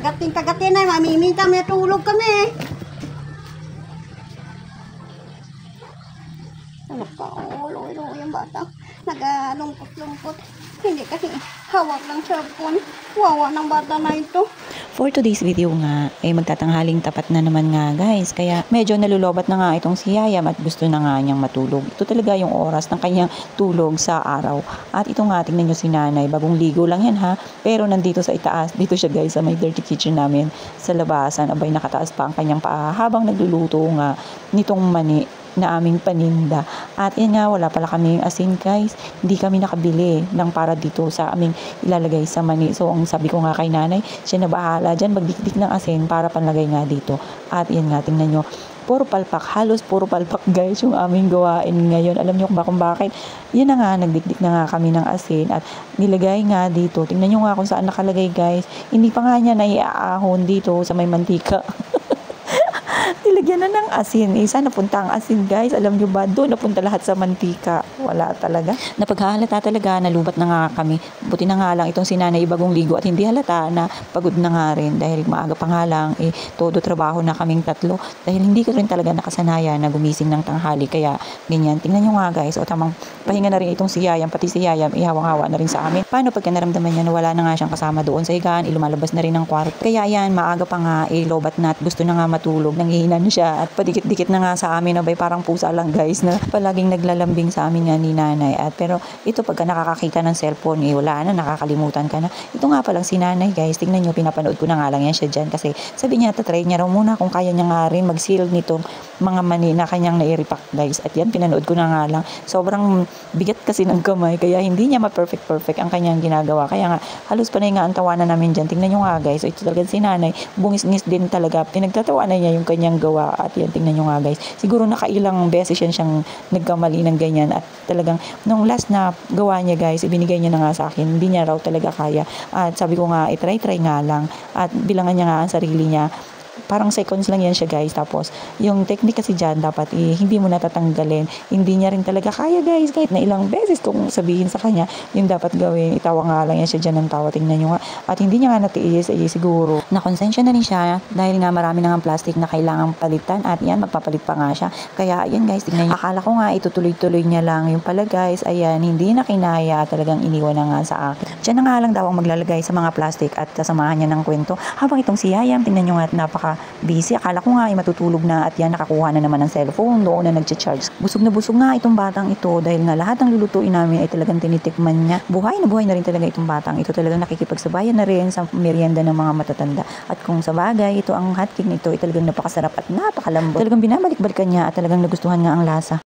Kagating-kagating na, mamiminta, may tulog kami. Anak ka, ulo yung bata. Nag-lungkot-lungkot. Hindi kasi hawak ng cellphone. Wawa ng bata na ito. For today's video nga, ay magtatanghaling tapat na naman nga guys. Kaya medyo nalulobat na nga itong si Yayam at gusto na nga niyang matulog. Ito talaga yung oras ng kanyang tulog sa araw. At ito nga, tingnan nyo si nanay. Bagong ligo lang yan ha. Pero nandito sa itaas, dito siya guys sa may dirty kitchen namin sa labasan. Abay, nakataas pa ang kanyang paa habang nagluluto nga nitong mani na aming paninda. At yan nga, wala pala kaming asin guys. Hindi kami nakabili ng para dito sa aming ilalagay sa mani. So ang sabi ko nga kay nanay, siya na bahala dyan magdikdik ng asin para panlagay nga dito. At yan nga, tingnan nyo, puro palpak, halos puro palpak guys yung aming gawain ngayon. Alam nyo kung bakit? Yan na nga, nagdikdik na nga kami ng asin at nilagay nga dito. Tingnan nyo nga kung saan nakalagay guys. Hindi pa nga niya naiaahon dito sa may mantika. Nilagyan na ng asin. Saan napunta ang asin guys? Alam nyo ba? Doon napunta lahat sa mantika. Wala talaga. Napaghalata talaga. Nalubat na nga kami. Buti na nga lang itong sinanay bagong ligo at hindi halata na pagod na nga rin. Dahil maaga pa nga lang todo trabaho na kaming tatlo. Dahil hindi ko rin talaga nakasanayan na gumising ng tanghali. Kaya ganyan. Tingnan nyo nga guys. O tamang pahinga na rin itong si Yayam. Pati si Yayam ihawang-hawa na rin sa amin. Paano pagka naramdaman niya na wala na nga siyang kasama doon sa higaan? Lumalabas na rin ng kwarto. Kaya yan, maaga pa nga lobat na at gusto na nga matulog. Nangihinan siya at padikit-dikit na nga sa amin, abay parang pusa lang guys na palaging naglalambing sa amin nga ni nanay. At pero ito pagka nakakakita ng cellphone wala na, nakakalimutan ka na. Ito nga palang si nanay guys, tingnan nyo, pinapanood ko na nga lang yan siya dyan kasi sabi niya, tatry niya raw muna kung kaya niya nga rin mag-seal nitong mga mani na kanyang nairipak guys. At yan, pinanood ko na nga lang, sobrang bigat kasi ng kamay kaya hindi niya ma-perfect ang kanyang ginagawa. Kaya nga halos panay nga ang tawanan namin dyan. Tingnan nyo nga guys, ito talaga si nanay, bungis-ngis din talaga, pinagtatawanan niya yung kanyang gawa. At yan, tingnan nyo nga guys, siguro nakailang beses siyang nagkamali ng ganyan at talagang nung last na gawa niya guys, ibinigay niya na nga sa akin, hindi niya raw talaga kaya. At sabi ko nga, try nga lang at bilangan niya nga ang sarili niya. Parang seconds lang yan siya guys. Tapos yung technique kasi dyan dapat hindi mo natatanggalin. Hindi niya rin talaga kaya guys. Kahit na ilang beses kung sabihin sa kanya yung dapat gawin, itawa nga lang yan siya dyan ng tawa. Tingnan nyo nga. At hindi niya nga natiis, siguro nakonsensya na rin siya dahil nga marami na nga plastic na kailangang palitan. At yan, magpapalit pa nga siya. Kaya ayan guys, tingnan nyo. Akala ko nga itutuloy-tuloy niya lang. Yung pala guys, ayan, hindi na kinaya. Talagang iniwan na nga sa akin. Diyan na nga lang daw ang maglalagay sa mga plastic at kasamahan niya ng kwento. Habang itong si Yayam, tingnan nyo nga at napaka-busy. Akala ko nga matutulog na at yan, nakakuha na naman ng cellphone. Doon na nagcha-charge. Busog na busog nga itong batang ito dahil nga lahat ng lulutuin namin ay talagang tinitikman niya. Buhay na rin talaga itong batang ito. Talagang nakikipagsabayan na rin sa merienda ng mga matatanda. At kung sa bagay, ito ang hotcake nito ay talagang napakasarap at napakalambot. Talagang binabalik-balikan niya at talagang nagustuhan nga ang lasa.